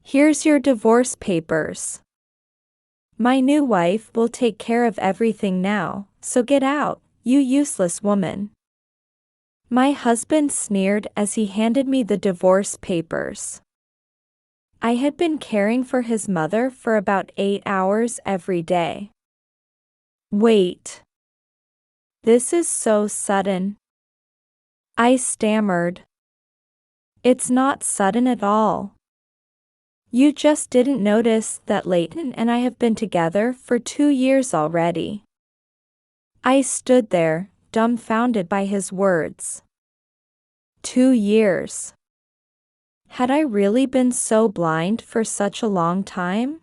Here's your divorce papers. My new wife will take care of everything now, so get out, you useless woman. My husband sneered as he handed me the divorce papers. I had been caring for his mother for about 8 hours every day. Wait. This is so sudden. I stammered. It's not sudden at all. You just didn't notice that Leighton and I have been together for 2 years already. I stood there, dumbfounded by his words. 2 years. Had I really been so blind for such a long time?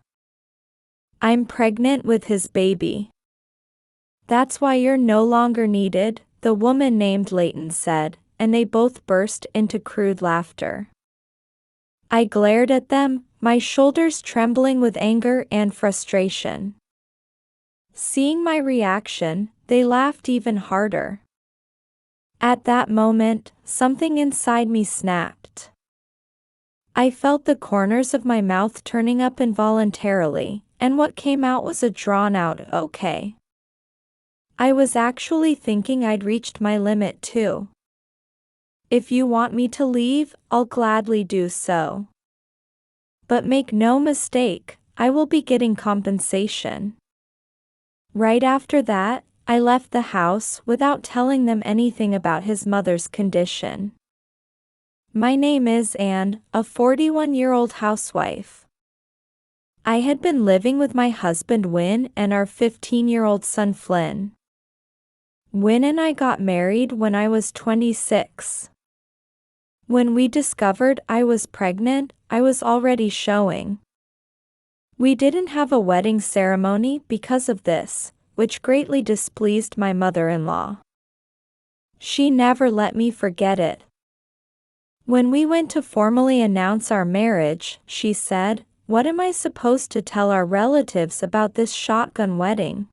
I'm pregnant with his baby. That's why you're no longer needed, the woman named Leighton said, and they both burst into crude laughter. I glared at them, my shoulders trembling with anger and frustration. Seeing my reaction, they laughed even harder. At that moment, something inside me snapped. I felt the corners of my mouth turning up involuntarily, and what came out was a drawn-out "okay." I was actually thinking I'd reached my limit too. If you want me to leave, I'll gladly do so. But make no mistake, I will be getting compensation. Right after that, I left the house without telling them anything about his mother's condition. My name is Anne, a 41-year-old housewife. I had been living with my husband Wynn and our 15-year-old son Flynn. Wynn and I got married when I was 26. When we discovered I was pregnant, I was already showing. We didn't have a wedding ceremony because of this, which greatly displeased my mother-in-law. She never let me forget it. When we went to formally announce our marriage, she said, "What am I supposed to tell our relatives about this shotgun wedding?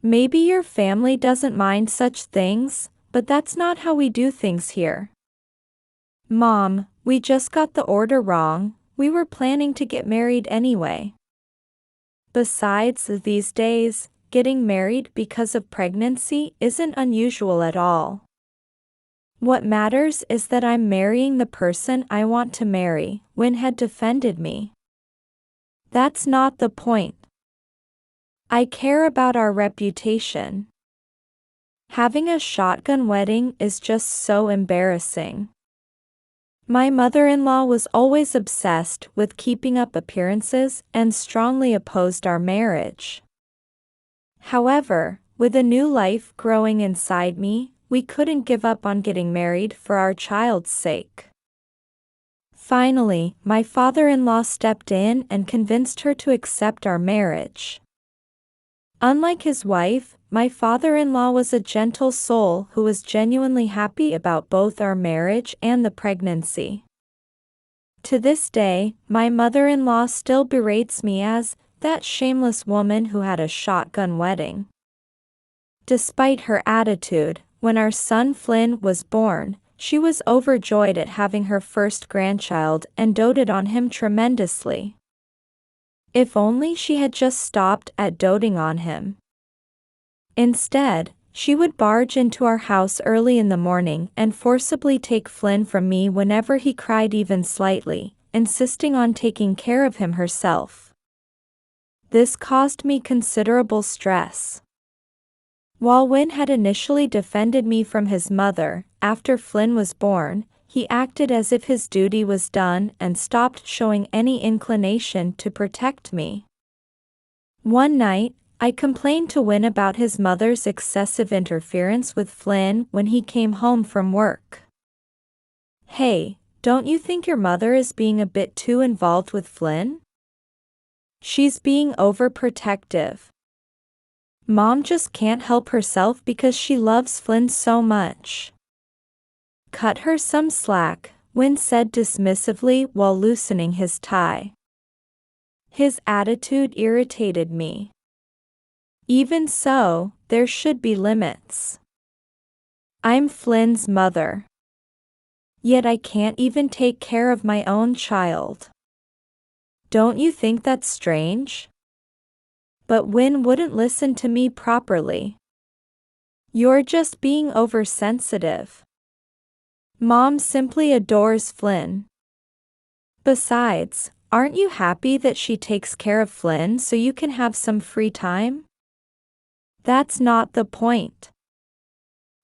Maybe your family doesn't mind such things, but that's not how we do things here." Mom, we just got the order wrong, we were planning to get married anyway. Besides, these days, getting married because of pregnancy isn't unusual at all. What matters is that I'm marrying the person I want to marry, Wynn had defended me. That's not the point. I care about our reputation. Having a shotgun wedding is just so embarrassing. My mother-in-law was always obsessed with keeping up appearances and strongly opposed our marriage. However, with a new life growing inside me, we couldn't give up on getting married for our child's sake. Finally, my father-in-law stepped in and convinced her to accept our marriage. Unlike his wife, my father-in-law was a gentle soul who was genuinely happy about both our marriage and the pregnancy. To this day, my mother-in-law still berates me as that shameless woman who had a shotgun wedding. Despite her attitude, when our son Flynn was born, she was overjoyed at having her first grandchild and doted on him tremendously. If only she had just stopped at doting on him. Instead, she would barge into our house early in the morning and forcibly take Flynn from me whenever he cried even slightly, insisting on taking care of him herself. This caused me considerable stress. While Wynn had initially defended me from his mother, after Flynn was born, he acted as if his duty was done and stopped showing any inclination to protect me. One night, I complained to Wynn about his mother's excessive interference with Flynn when he came home from work. "Hey, don't you think your mother is being a bit too involved with Flynn? She's being overprotective. Mom just can't help herself because she loves Flynn so much. Cut her some slack," Wynn said dismissively while loosening his tie. His attitude irritated me. Even so, there should be limits. I'm Flynn's mother. Yet I can't even take care of my own child. Don't you think that's strange? But Wynn wouldn't listen to me properly. You're just being oversensitive. Mom simply adores Flynn. Besides, aren't you happy that she takes care of Flynn so you can have some free time? That's not the point.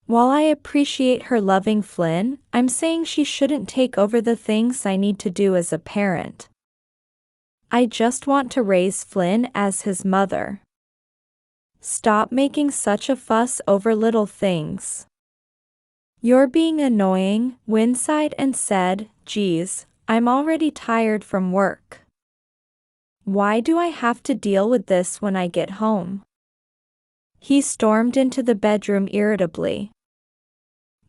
While I appreciate her loving Flynn, I'm saying she shouldn't take over the things I need to do as a parent. I just want to raise Flynn as his mother. Stop making such a fuss over little things. You're being annoying, Wynn sighed and said, geez, I'm already tired from work. Why do I have to deal with this when I get home? He stormed into the bedroom irritably.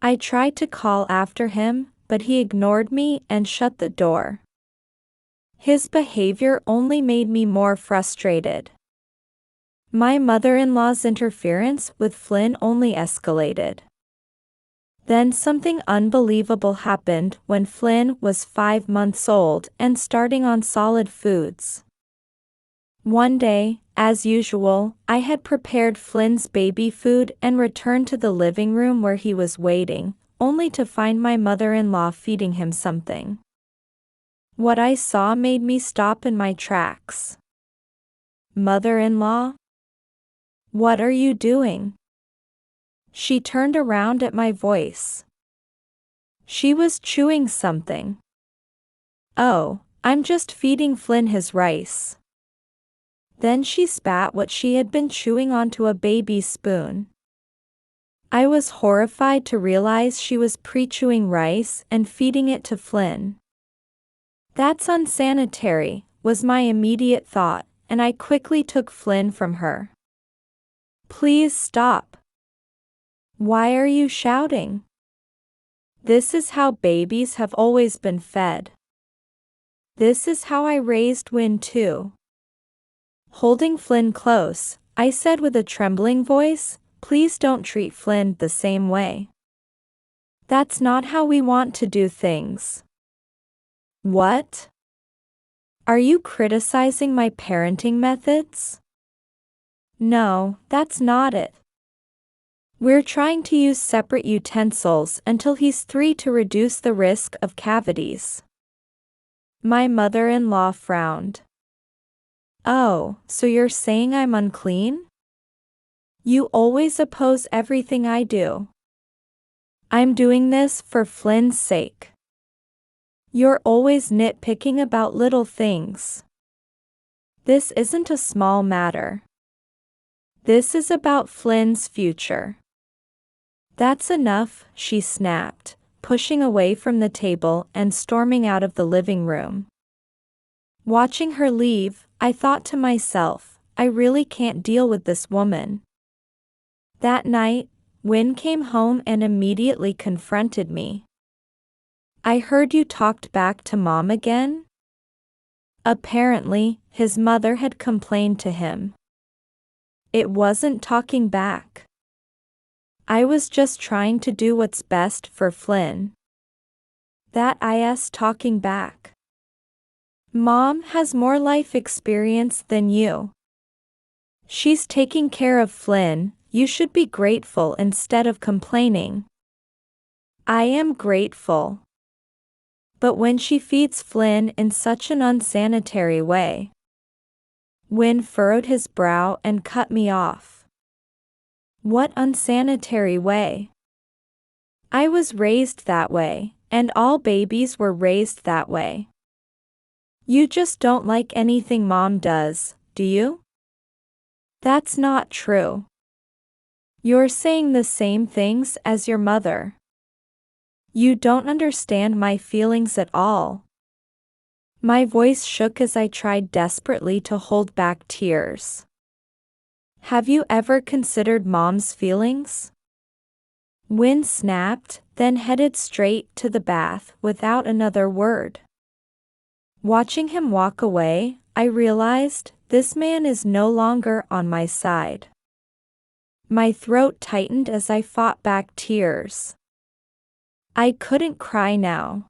I tried to call after him, but he ignored me and shut the door. His behavior only made me more frustrated. My mother-in-law's interference with Flynn only escalated. Then something unbelievable happened when Flynn was 5 months old and starting on solid foods. One day, as usual, I had prepared Flynn's baby food and returned to the living room where he was waiting, only to find my mother-in-law feeding him something. What I saw made me stop in my tracks. Mother-in-law? What are you doing? She turned around at my voice. She was chewing something. Oh, I'm just feeding Flynn his rice. Then she spat what she had been chewing onto a baby's spoon. I was horrified to realize she was pre-chewing rice and feeding it to Flynn. That's unsanitary, was my immediate thought, and I quickly took Flynn from her. Please stop. Why are you shouting? This is how babies have always been fed. This is how I raised Wynn too. Holding Flynn close, I said with a trembling voice, please don't treat Flynn the same way. That's not how we want to do things. What? Are you criticizing my parenting methods? No, that's not it. We're trying to use separate utensils until he's 3 to reduce the risk of cavities. My mother-in-law frowned. Oh, so you're saying I'm unclean? You always oppose everything I do. I'm doing this for Flynn's sake. You're always nitpicking about little things. This isn't a small matter. This is about Flynn's future. That's enough, she snapped, pushing away from the table and storming out of the living room. Watching her leave, I thought to myself, I really can't deal with this woman. That night, Wynn came home and immediately confronted me. I heard you talked back to Mom again? Apparently, his mother had complained to him. It wasn't talking back. I was just trying to do what's best for Flynn. That is talking back. Mom has more life experience than you. She's taking care of Flynn, you should be grateful instead of complaining. I am grateful. But when she feeds Flynn in such an unsanitary way. Wynn furrowed his brow and cut me off. What unsanitary way? I was raised that way, and all babies were raised that way. You just don't like anything Mom does, do you? That's not true. You're saying the same things as your mother. You don't understand my feelings at all. My voice shook as I tried desperately to hold back tears. Have you ever considered Mom's feelings? Wynn snapped, then headed straight to the bath without another word. Watching him walk away, I realized this man is no longer on my side. My throat tightened as I fought back tears. I couldn't cry now.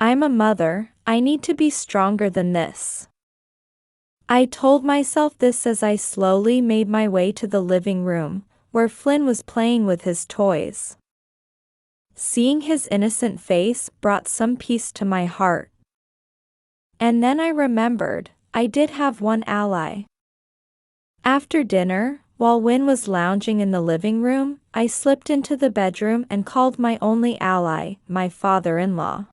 I'm a mother, I need to be stronger than this. I told myself this as I slowly made my way to the living room, where Flynn was playing with his toys. Seeing his innocent face brought some peace to my heart. And then I remembered, I did have one ally. After dinner, while Wynn was lounging in the living room, I slipped into the bedroom and called my only ally, my father-in-law.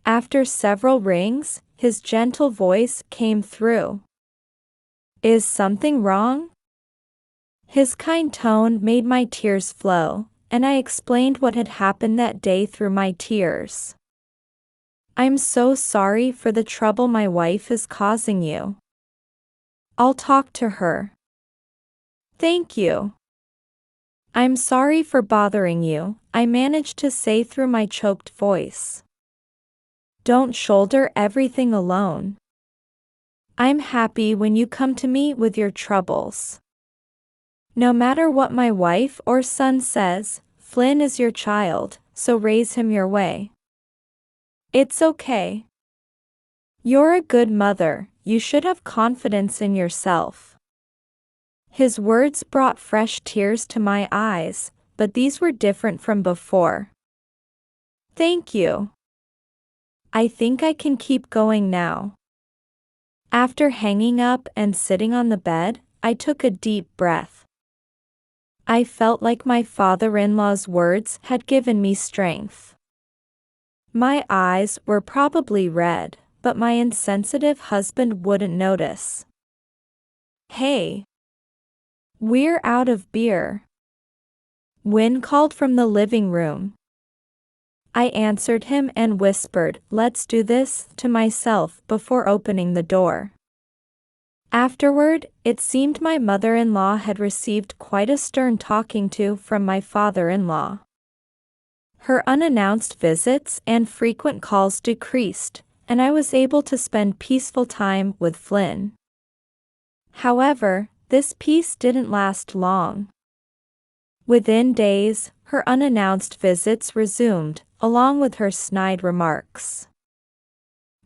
After several rings, his gentle voice came through. Is something wrong? His kind tone made my tears flow, and I explained what had happened that day through my tears. I'm so sorry for the trouble my wife is causing you. I'll talk to her. Thank you. I'm sorry for bothering you, I managed to say through my choked voice. Don't shoulder everything alone. I'm happy when you come to me with your troubles. No matter what my wife or son says, Flynn is your child, so raise him your way. It's okay. You're a good mother, you should have confidence in yourself. His words brought fresh tears to my eyes, but these were different from before. Thank you. I think I can keep going now. After hanging up and sitting on the bed, I took a deep breath. I felt like my father-in-law's words had given me strength. My eyes were probably red, but my insensitive husband wouldn't notice. Hey! We're out of beer. Wynn called from the living room. I answered him and whispered, "Let's do this," to myself before opening the door. Afterward, it seemed my mother-in-law had received quite a stern talking to from my father-in-law. Her unannounced visits and frequent calls decreased, and I was able to spend peaceful time with Flynn. However, this peace didn't last long. Within days, her unannounced visits resumed, along with her snide remarks.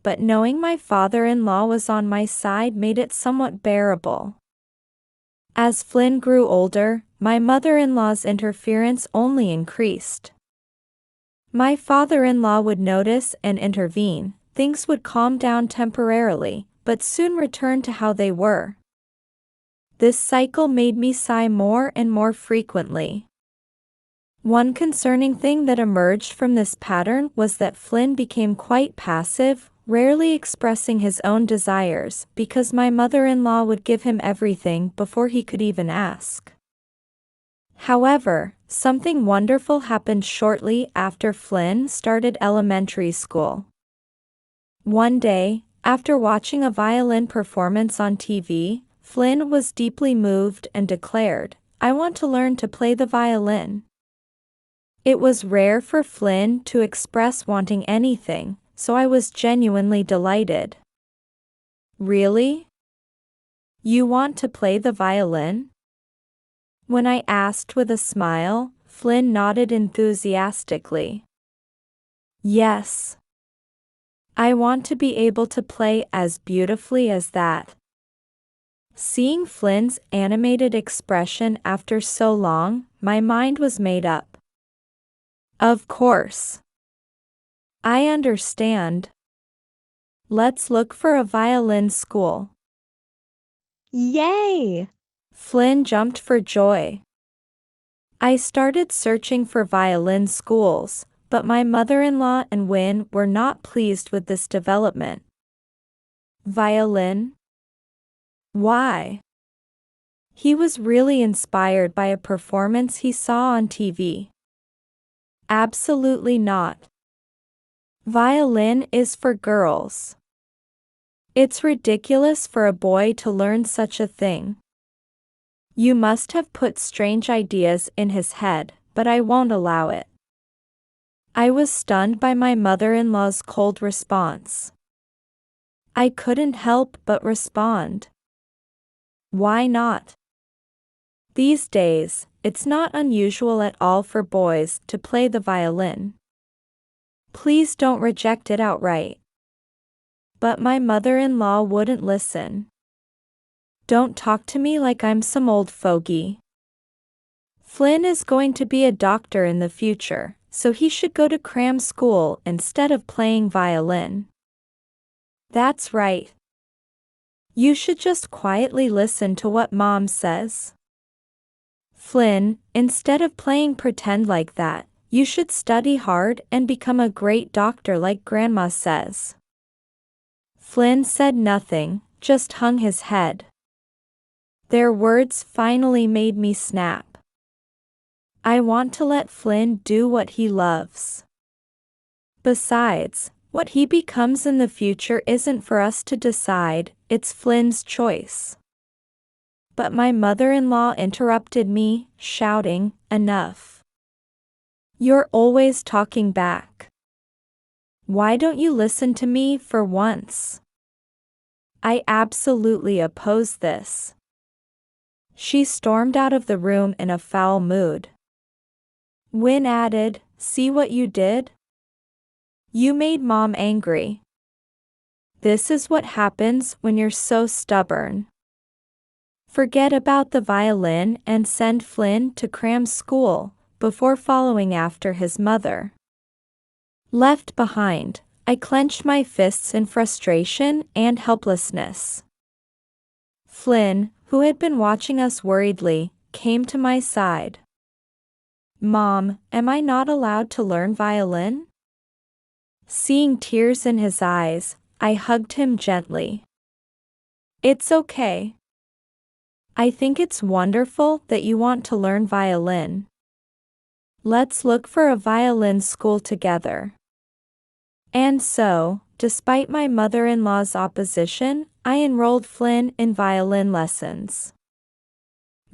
But knowing my father-in-law was on my side made it somewhat bearable. As Flynn grew older, my mother-in-law's interference only increased. My father-in-law would notice and intervene, things would calm down temporarily, but soon return to how they were. This cycle made me sigh more and more frequently. One concerning thing that emerged from this pattern was that Flynn became quite passive, rarely expressing his own desires, because my mother-in-law would give him everything before he could even ask. However, something wonderful happened shortly after Flynn started elementary school. One day, after watching a violin performance on TV, Flynn was deeply moved and declared, "I want to learn to play the violin." It was rare for Flynn to express wanting anything, so I was genuinely delighted. Really? You want to play the violin? When I asked with a smile, Flynn nodded enthusiastically. Yes. I want to be able to play as beautifully as that. Seeing Flynn's animated expression after so long, my mind was made up. Of course. I understand. Let's look for a violin school. Yay! Flynn jumped for joy. I started searching for violin schools, but my mother-in-law and Wynn were not pleased with this development. Violin? Why? He was really inspired by a performance he saw on TV. Absolutely not. Violin is for girls. It's ridiculous for a boy to learn such a thing. You must have put strange ideas in his head, but I won't allow it. I was stunned by my mother-in-law's cold response. I couldn't help but respond. Why not? These days, it's not unusual at all for boys to play the violin. Please don't reject it outright. But my mother-in-law wouldn't listen. Don't talk to me like I'm some old fogey. Flynn is going to be a doctor in the future, so he should go to cram school instead of playing violin. That's right. You should just quietly listen to what Mom says. Flynn, instead of playing pretend like that, you should study hard and become a great doctor like Grandma says. Flynn said nothing, just hung his head. Their words finally made me snap. I want to let Flynn do what he loves. Besides, what he becomes in the future isn't for us to decide, it's Flynn's choice. But my mother-in-law interrupted me, shouting, "Enough. You're always talking back. Why don't you listen to me for once?" I absolutely oppose this. She stormed out of the room in a foul mood. Wynn added, "See what you did? You made Mom angry. This is what happens when you're so stubborn. Forget about the violin and send Flynn to cram school," before following after his mother. Left behind, I clenched my fists in frustration and helplessness. Flynn, who had been watching us worriedly, came to my side. "Mom, am I not allowed to learn violin?" Seeing tears in his eyes, I hugged him gently. "It's okay. I think it's wonderful that you want to learn violin. Let's look for a violin school together." And so, despite my mother-in-law's opposition, I enrolled Flynn in violin lessons.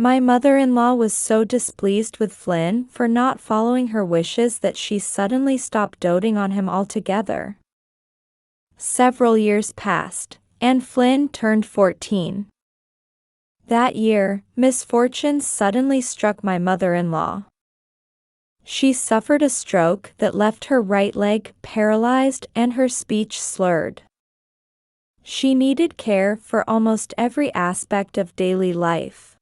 My mother-in-law was so displeased with Flynn for not following her wishes that she suddenly stopped doting on him altogether. Several years passed, and Flynn turned 14. That year, misfortune suddenly struck my mother-in-law. She suffered a stroke that left her right leg paralyzed and her speech slurred. She needed care for almost every aspect of daily life.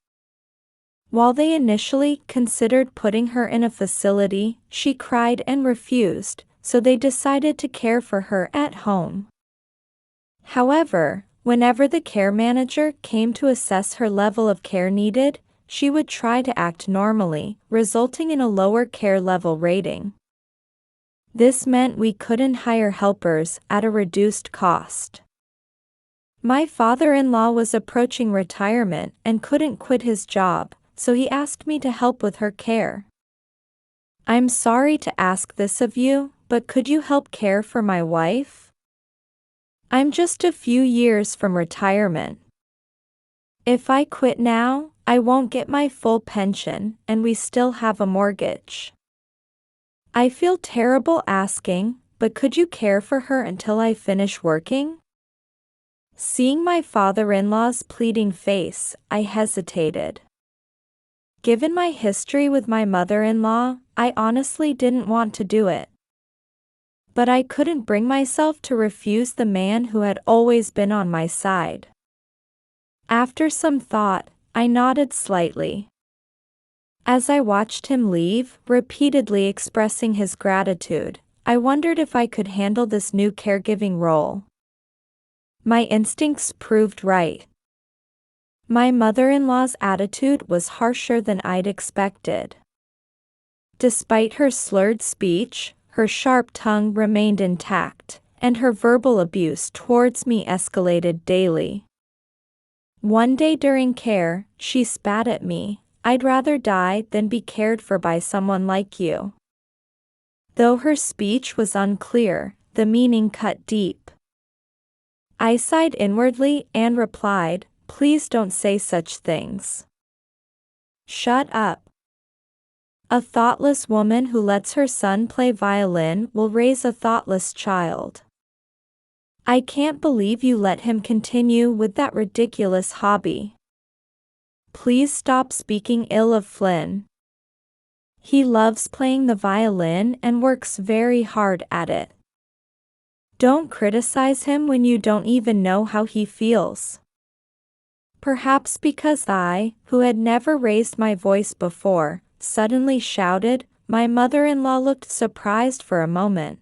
While they initially considered putting her in a facility, she cried and refused, so they decided to care for her at home. However, whenever the care manager came to assess her level of care needed, she would try to act normally, resulting in a lower care level rating. This meant we couldn't hire helpers at a reduced cost. My father-in-law was approaching retirement and couldn't quit his job, so he asked me to help with her care. "I'm sorry to ask this of you, but could you help care for my wife? I'm just a few years from retirement. If I quit now, I won't get my full pension, and we still have a mortgage. I feel terrible asking, but could you care for her until I finish working?" Seeing my father-in-law's pleading face, I hesitated. Given my history with my mother-in-law, I honestly didn't want to do it. But I couldn't bring myself to refuse the man who had always been on my side. After some thought, I nodded slightly. As I watched him leave, repeatedly expressing his gratitude, I wondered if I could handle this new caregiving role. My instincts proved right. My mother-in-law's attitude was harsher than I'd expected. Despite her slurred speech, her sharp tongue remained intact, and her verbal abuse towards me escalated daily. One day during care, she spat at me, "I'd rather die than be cared for by someone like you." Though her speech was unclear, the meaning cut deep. I sighed inwardly and replied, "Please don't say such things." "Shut up. A thoughtless woman who lets her son play violin will raise a thoughtless child. I can't believe you let him continue with that ridiculous hobby. Please stop speaking ill of Flynn. He loves playing the violin and works very hard at it." Don't criticize him when you don't even know how he feels. Perhaps because I, who had never raised my voice before, suddenly shouted, my mother-in-law looked surprised for a moment.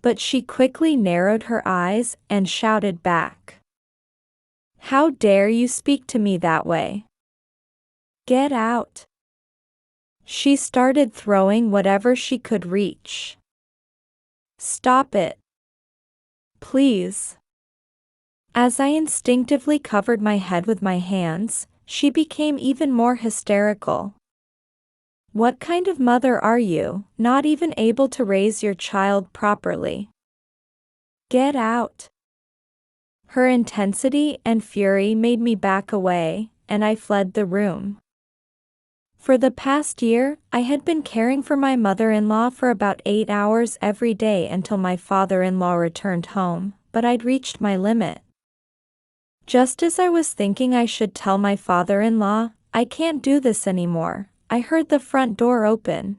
But she quickly narrowed her eyes and shouted back. How dare you speak to me that way? Get out. She started throwing whatever she could reach. Stop it. Please. As I instinctively covered my head with my hands, she became even more hysterical. What kind of mother are you, not even able to raise your child properly? Get out. Her intensity and fury made me back away, and I fled the room. For the past year, I had been caring for my mother-in-law for about 8 hours every day until my father-in-law returned home, but I'd reached my limit. Just as I was thinking I should tell my father-in-law, I can't do this anymore, I heard the front door open.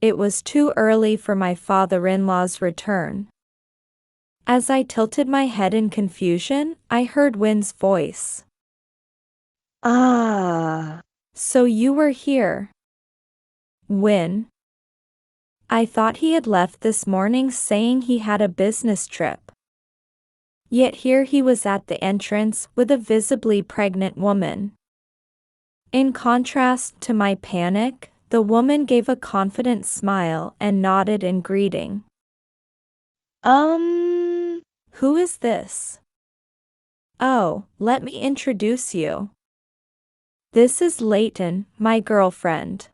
It was too early for my father-in-law's return. As I tilted my head in confusion, I heard Wynn's voice. Ah. So you were here. Wynn. I thought he had left this morning saying he had a business trip. Yet here he was at the entrance with a visibly pregnant woman. In contrast to my panic, the woman gave a confident smile and nodded in greeting. Who is this? Oh, let me introduce you. This is Leighton, my girlfriend.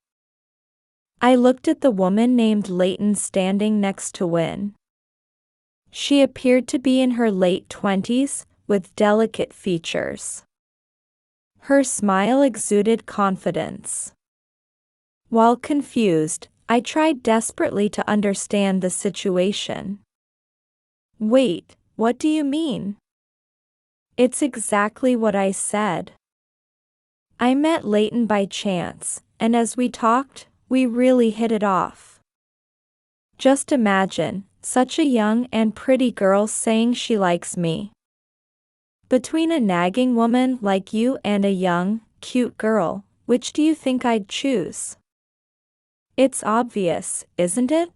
I looked at the woman named Leighton standing next to Wynn. She appeared to be in her late 20s, with delicate features. Her smile exuded confidence. While confused, I tried desperately to understand the situation. Wait, what do you mean? It's exactly what I said. I met Leighton by chance, and as we talked, we really hit it off. Just imagine, such a young and pretty girl saying she likes me. Between a nagging woman like you and a young, cute girl, which do you think I'd choose? It's obvious, isn't it?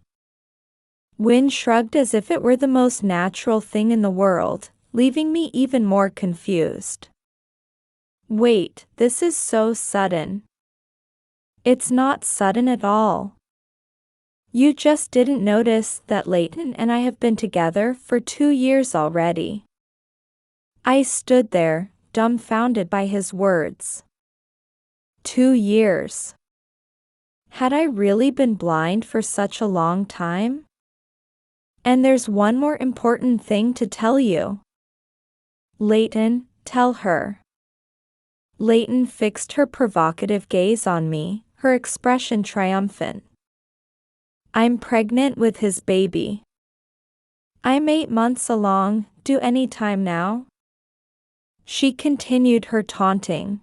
Wynn shrugged as if it were the most natural thing in the world, leaving me even more confused. Wait, this is so sudden. It's not sudden at all. You just didn't notice that Leighton and I have been together for 2 years already. I stood there, dumbfounded by his words. 2 years. Had I really been blind for such a long time? And there's one more important thing to tell you. Leighton, tell her. Leighton fixed her provocative gaze on me, her expression triumphant. I'm pregnant with his baby. I'm 8 months along, due any time now. She continued her taunting.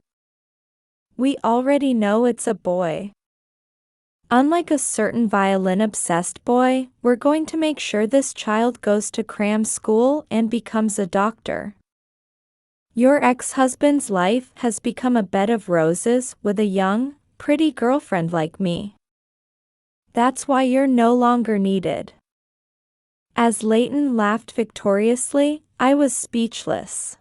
We already know it's a boy. Unlike a certain violin-obsessed boy, we're going to make sure this child goes to cram school and becomes a doctor. Your ex-husband's life has become a bed of roses with a young, pretty girlfriend like me. That's why you're no longer needed. As Leighton laughed victoriously, I was speechless.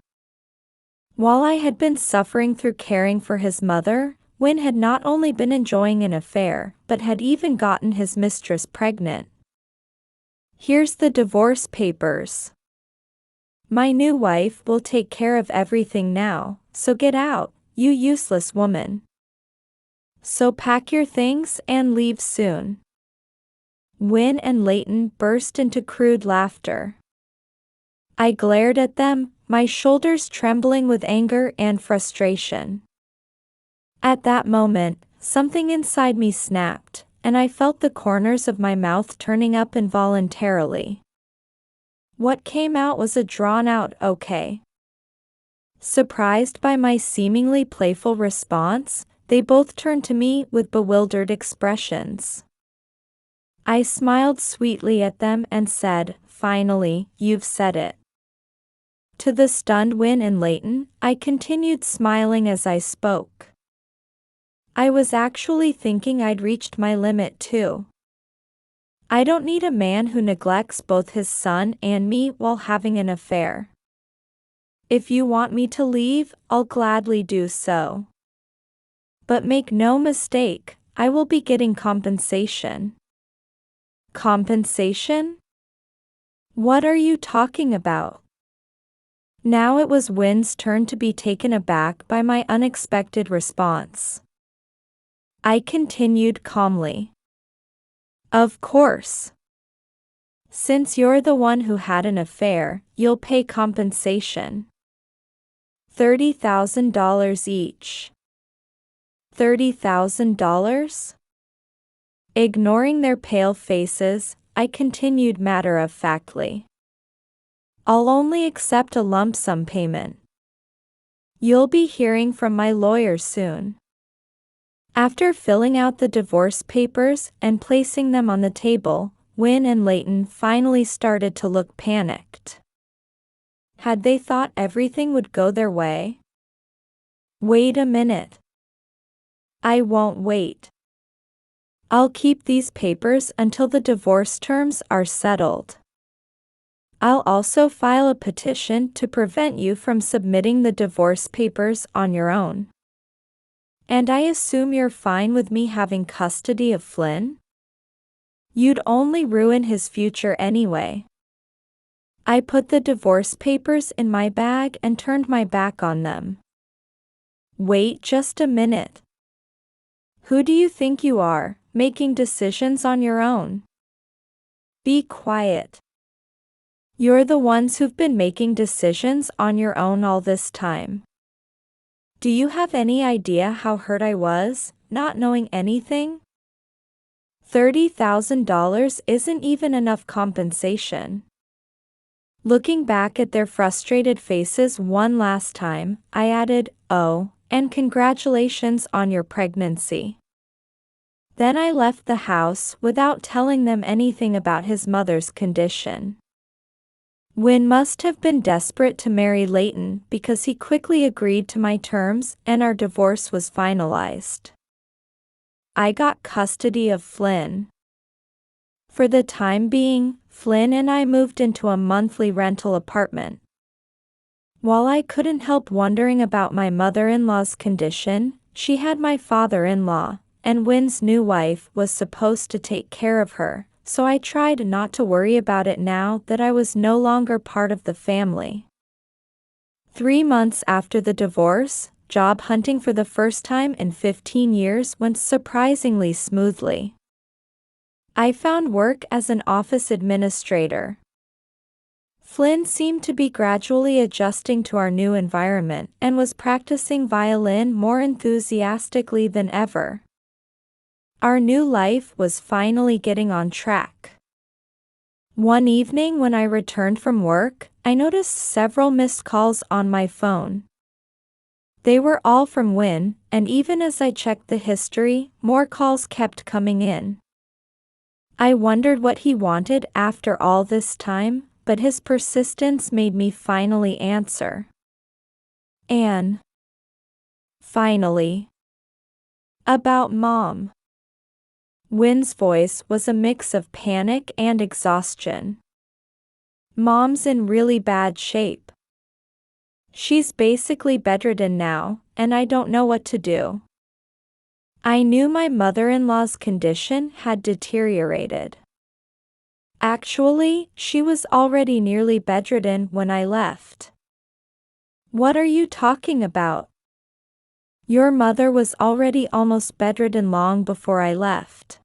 While I had been suffering through caring for his mother, Wynn had not only been enjoying an affair, but had even gotten his mistress pregnant. Here's the divorce papers. My new wife will take care of everything now, so get out, you useless woman. So pack your things and leave soon. Wynn and Leighton burst into crude laughter. I glared at them, my shoulders trembling with anger and frustration. At that moment, something inside me snapped, and I felt the corners of my mouth turning up involuntarily. What came out was a drawn-out okay. Surprised by my seemingly playful response, they both turned to me with bewildered expressions. I smiled sweetly at them and said, finally, you've said it. To the stunned Wynn and Leighton, I continued smiling as I spoke. I was actually thinking I'd reached my limit too. I don't need a man who neglects both his son and me while having an affair. If you want me to leave, I'll gladly do so. But make no mistake, I will be getting compensation. Compensation? What are you talking about? Now it was Wynn's turn to be taken aback by my unexpected response. I continued calmly. Of course. Since you're the one who had an affair, you'll pay compensation. $30,000 each. $30,000? Ignoring their pale faces, I continued matter-of-factly. I'll only accept a lump sum payment. You'll be hearing from my lawyer soon. After filling out the divorce papers and placing them on the table, Wynn and Leighton finally started to look panicked. Had they thought everything would go their way? Wait a minute. I won't wait. I'll keep these papers until the divorce terms are settled. I'll also file a petition to prevent you from submitting the divorce papers on your own. And I assume you're fine with me having custody of Flynn? You'd only ruin his future anyway. I put the divorce papers in my bag and turned my back on them. Wait just a minute. Who do you think you are, making decisions on your own? Be quiet. You're the ones who've been making decisions on your own all this time. Do you have any idea how hurt I was, not knowing anything? $30,000 isn't even enough compensation. Looking back at their frustrated faces one last time, I added, "Oh, and congratulations on your pregnancy." Then I left the house without telling them anything about his mother's condition. Wynn must have been desperate to marry Leighton because he quickly agreed to my terms and our divorce was finalized. I got custody of Flynn. For the time being, Flynn and I moved into a monthly rental apartment. While I couldn't help wondering about my mother-in-law's condition, she had my father-in-law, and Wynn's new wife was supposed to take care of her, so I tried not to worry about it now that I was no longer part of the family. 3 months after the divorce, job hunting for the first time in 15 years went surprisingly smoothly. I found work as an office administrator. Flynn seemed to be gradually adjusting to our new environment and was practicing violin more enthusiastically than ever. Our new life was finally getting on track. One evening when I returned from work, I noticed several missed calls on my phone. They were all from Wynn, and even as I checked the history, more calls kept coming in. I wondered what he wanted after all this time, but his persistence made me finally answer. Anne. Finally. About Mom. Wynn's voice was a mix of panic and exhaustion. Mom's in really bad shape. She's basically bedridden now, and I don't know what to do. I knew my mother-in-law's condition had deteriorated. Actually, she was already nearly bedridden when I left. What are you talking about? Your mother was already almost bedridden long before I left.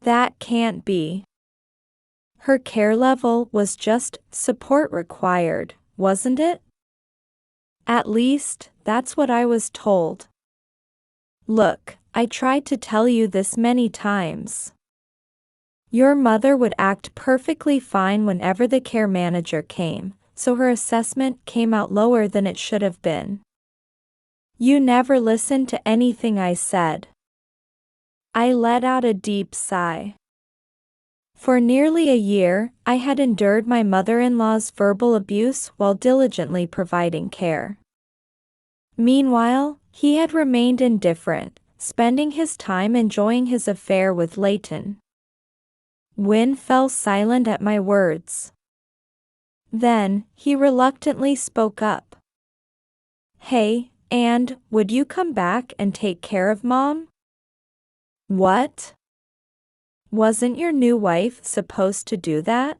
That can't be. Her care level was just support required, wasn't it? At least, that's what I was told. Look, I tried to tell you this many times. Your mother would act perfectly fine whenever the care manager came, so her assessment came out lower than it should have been. You never listened to anything I said. I let out a deep sigh. For nearly a year, I had endured my mother-in-law's verbal abuse while diligently providing care. Meanwhile, he had remained indifferent, spending his time enjoying his affair with Leighton. Wynne fell silent at my words. Then, he reluctantly spoke up. "Hey, and, would you come back and take care of Mom?" "What? Wasn't your new wife supposed to do that?"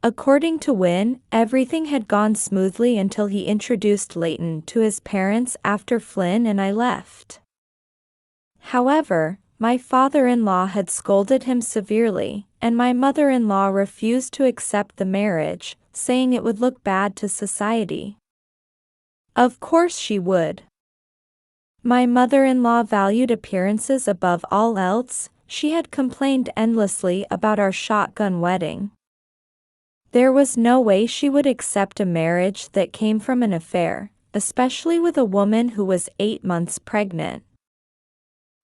According to Wynne, everything had gone smoothly until he introduced Leighton to his parents after Flynn and I left. However, my father-in-law had scolded him severely, and my mother-in-law refused to accept the marriage, saying it would look bad to society. Of course she would. My mother-in-law valued appearances above all else. She had complained endlessly about our shotgun wedding. There was no way she would accept a marriage that came from an affair, especially with a woman who was 8 months pregnant.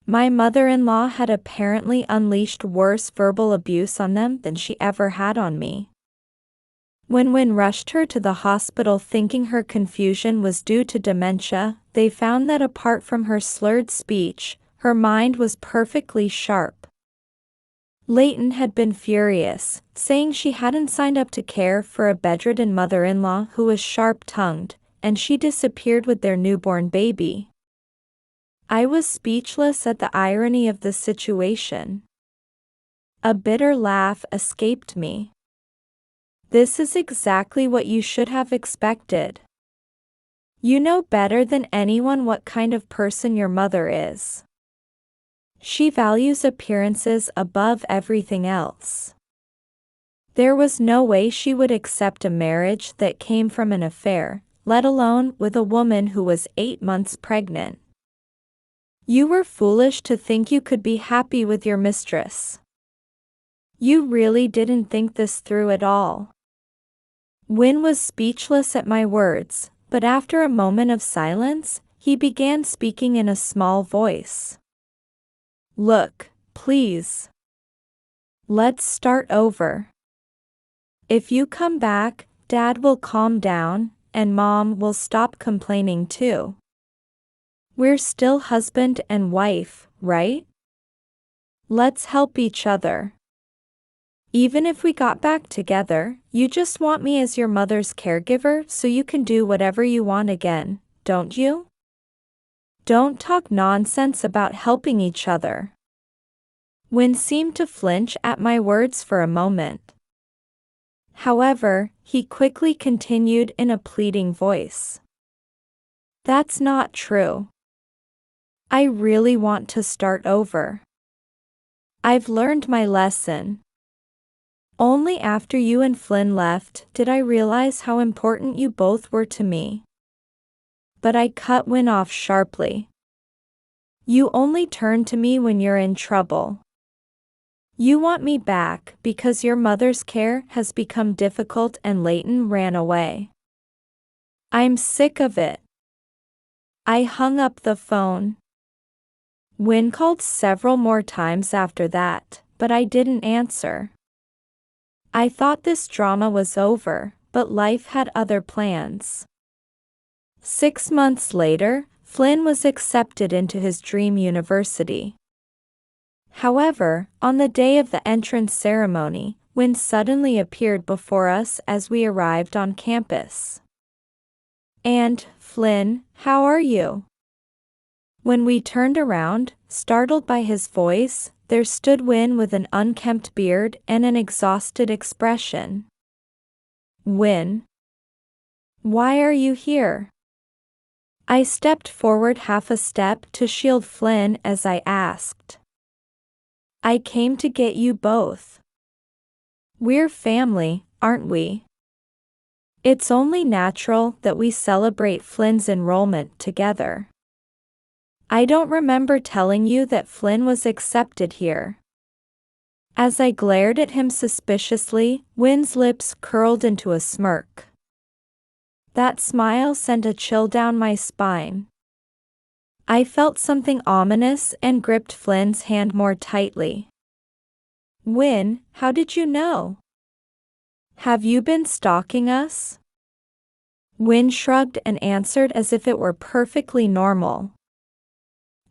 My mother-in-law had apparently unleashed worse verbal abuse on them than she ever had on me. When Wynne rushed her to the hospital thinking her confusion was due to dementia, they found that apart from her slurred speech, her mind was perfectly sharp. Leighton had been furious, saying she hadn't signed up to care for a bedridden mother-in-law who was sharp-tongued, and she disappeared with their newborn baby. I was speechless at the irony of the situation. A bitter laugh escaped me. This is exactly what you should have expected. You know better than anyone what kind of person your mother is. She values appearances above everything else. There was no way she would accept a marriage that came from an affair, let alone with a woman who was 8 months pregnant. You were foolish to think you could be happy with your mistress. You really didn't think this through at all." Wynne was speechless at my words, but after a moment of silence, he began speaking in a small voice. "Look, please. Let's start over. If you come back, Dad will calm down, and Mom will stop complaining too. We're still husband and wife, right? Let's help each other. Even if we got back together, you just want me as your mother's caregiver so you can do whatever you want again, don't you? Don't talk nonsense about helping each other." Wynne seemed to flinch at my words for a moment. However, he quickly continued in a pleading voice. "That's not true. I really want to start over. I've learned my lesson. Only after you and Flynn left did I realize how important you both were to me." But I cut Wynne off sharply. "You only turn to me when you're in trouble. You want me back because your mother's care has become difficult and Leighton ran away. I'm sick of it." I hung up the phone. Wynne called several more times after that, but I didn't answer. I thought this drama was over, but life had other plans. 6 months later, Flynn was accepted into his dream university. However, on the day of the entrance ceremony, Wynne suddenly appeared before us as we arrived on campus. "And, Flynn, how are you?" When we turned around, startled by his voice, there stood Wynne with an unkempt beard and an exhausted expression. "Wynne, why are you here?" I stepped forward half a step to shield Flynn as I asked. "I came to get you both. We're family, aren't we? It's only natural that we celebrate Flynn's enrollment together. I don't remember telling you that Flynn was accepted here." As I glared at him suspiciously, Wynne's lips curled into a smirk. That smile sent a chill down my spine. I felt something ominous and gripped Flynn's hand more tightly. Wynn, how did you know? Have you been stalking us? Wynn shrugged and answered as if it were perfectly normal.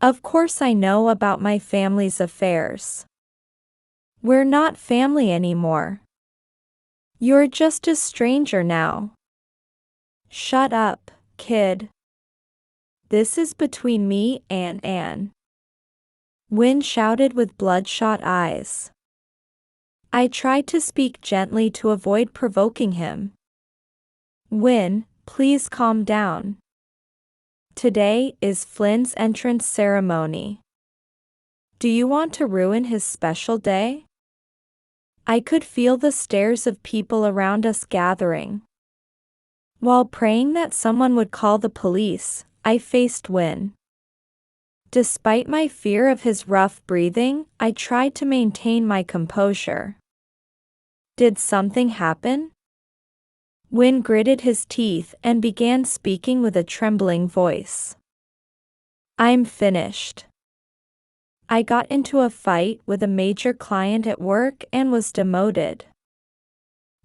Of course I know about my family's affairs. We're not family anymore. You're just a stranger now. Shut up, kid. This is between me and Anne. Wynn shouted with bloodshot eyes. I tried to speak gently to avoid provoking him. Wynn, please calm down. Today is Flynn's entrance ceremony. Do you want to ruin his special day? I could feel the stares of people around us gathering. While praying that someone would call the police, I faced Wynn. Despite my fear of his rough breathing, I tried to maintain my composure. Did something happen? Wynn gritted his teeth and began speaking with a trembling voice. I'm finished. I got into a fight with a major client at work and was demoted.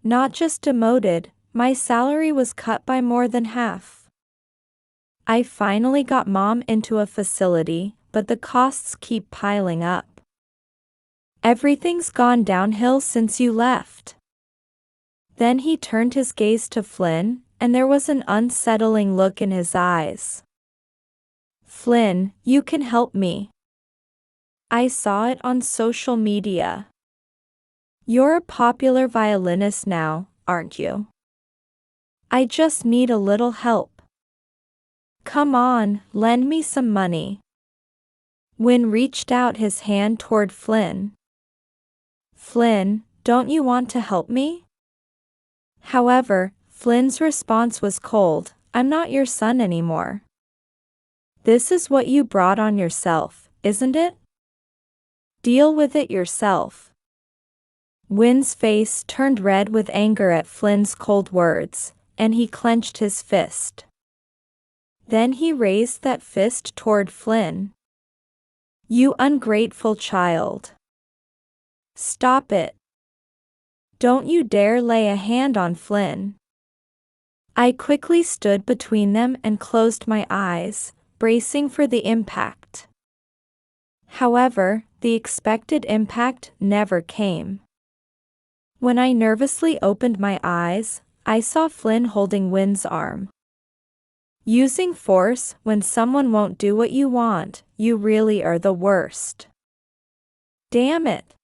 Not just demoted, my salary was cut by more than half. I finally got Mom into a facility, but the costs keep piling up. Everything's gone downhill since you left. Then he turned his gaze to Flynn, and there was an unsettling look in his eyes. Flynn, you can help me. I saw it on social media. You're a popular violinist now, aren't you? I just need a little help. Come on, lend me some money. Wynn reached out his hand toward Flynn. Flynn, don't you want to help me? However, Flynn's response was cold. I'm not your son anymore. This is what you brought on yourself, isn't it? Deal with it yourself. Wynn's face turned red with anger at Flynn's cold words, and he clenched his fist. Then he raised that fist toward Flynn. You ungrateful child. Stop it. Don't you dare lay a hand on Flynn. I quickly stood between them and closed my eyes, bracing for the impact. However, the expected impact never came. When I nervously opened my eyes, I saw Flynn holding Wynn's arm. Using force when someone won't do what you want, you really are the worst. Damn it.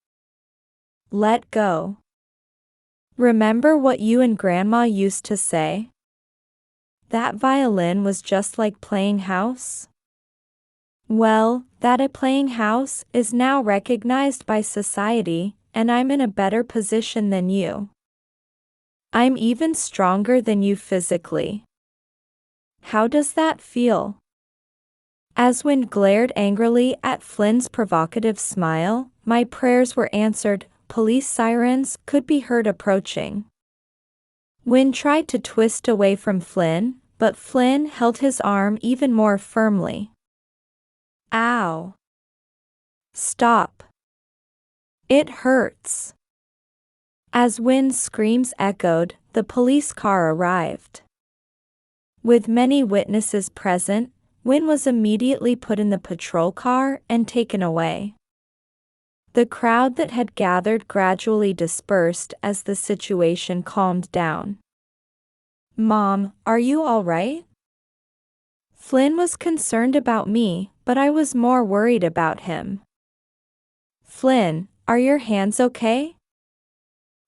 Let go. Remember what you and Grandma used to say? That violin was just like playing house? Well, that a playing house is now recognized by society, and I'm in a better position than you. I'm even stronger than you physically. How does that feel? As Wynn glared angrily at Flynn's provocative smile, my prayers were answered. Police sirens could be heard approaching. Wynn tried to twist away from Flynn, but Flynn held his arm even more firmly. Ow. Stop. It hurts. As Wynn's screams echoed, the police car arrived. With many witnesses present, Wynn was immediately put in the patrol car and taken away. The crowd that had gathered gradually dispersed as the situation calmed down. Mom, are you all right? Flynn was concerned about me, but I was more worried about him. Flynn, are your hands okay?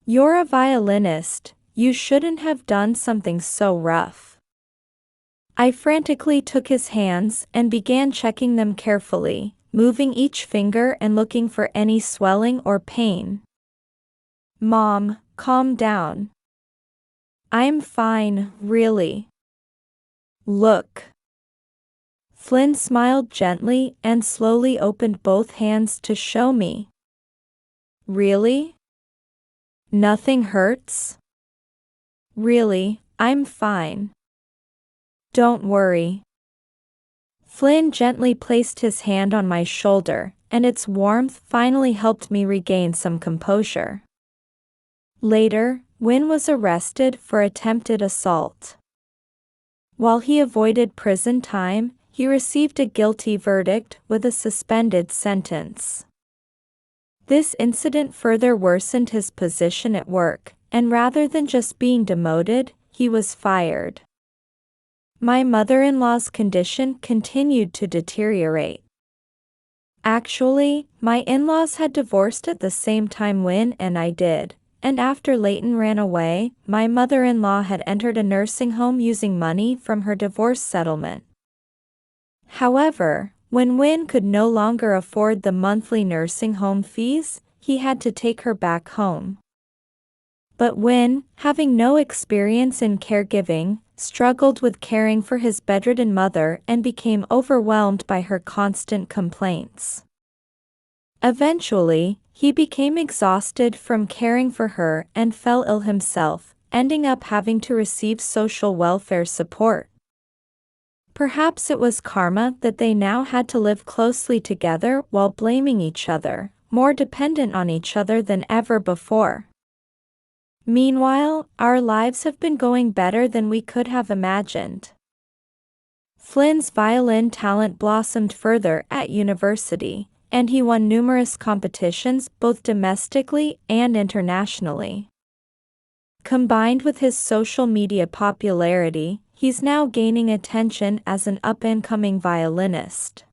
You're a violinist, you shouldn't have done something so rough. I frantically took his hands and began checking them carefully, moving each finger and looking for any swelling or pain. Mom, calm down. I'm fine, really. Look. Flynn smiled gently and slowly opened both hands to show me. Really? Nothing hurts? Really, I'm fine. Don't worry. Flynn gently placed his hand on my shoulder, and its warmth finally helped me regain some composure. Later, Wynn was arrested for attempted assault. While he avoided prison time, he received a guilty verdict with a suspended sentence. This incident further worsened his position at work, and rather than just being demoted, he was fired. My mother-in-law's condition continued to deteriorate. Actually, my in-laws had divorced at the same time Wynn and I did, and after Leighton ran away, my mother-in-law had entered a nursing home using money from her divorce settlement. However, when Wynn could no longer afford the monthly nursing home fees, he had to take her back home. But Wynn, having no experience in caregiving, struggled with caring for his bedridden mother and became overwhelmed by her constant complaints. Eventually, he became exhausted from caring for her and fell ill himself, ending up having to receive social welfare support. Perhaps it was karma that they now had to live closely together while blaming each other, more dependent on each other than ever before. Meanwhile, our lives have been going better than we could have imagined. Flynn's violin talent blossomed further at university, and he won numerous competitions both domestically and internationally. Combined with his social media popularity, he's now gaining attention as an up-and-coming violinist.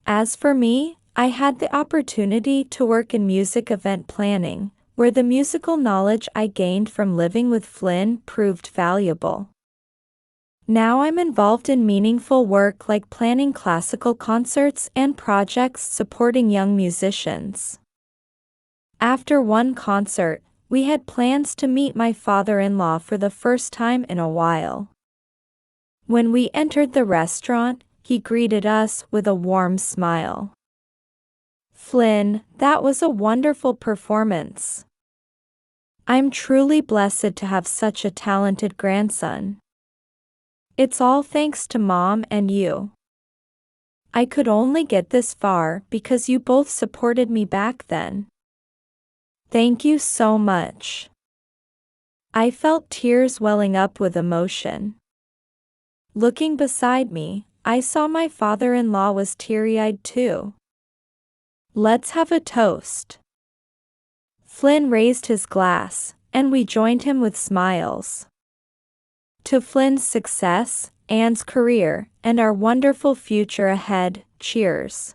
As for me, I had the opportunity to work in music event planning, where the musical knowledge I gained from living with Flynn proved valuable. Now I'm involved in meaningful work like planning classical concerts and projects supporting young musicians. After one concert, we had plans to meet my father-in-law for the first time in a while. When we entered the restaurant, he greeted us with a warm smile. "Flynn, that was a wonderful performance. I'm truly blessed to have such a talented grandson. It's all thanks to Mom and you. I could only get this far because you both supported me back then. Thank you so much." I felt tears welling up with emotion. Looking beside me, I saw my father-in-law was teary-eyed too. "Let's have a toast." Flynn raised his glass, and we joined him with smiles. To Flynn's success, Anne's career, and our wonderful future ahead, cheers.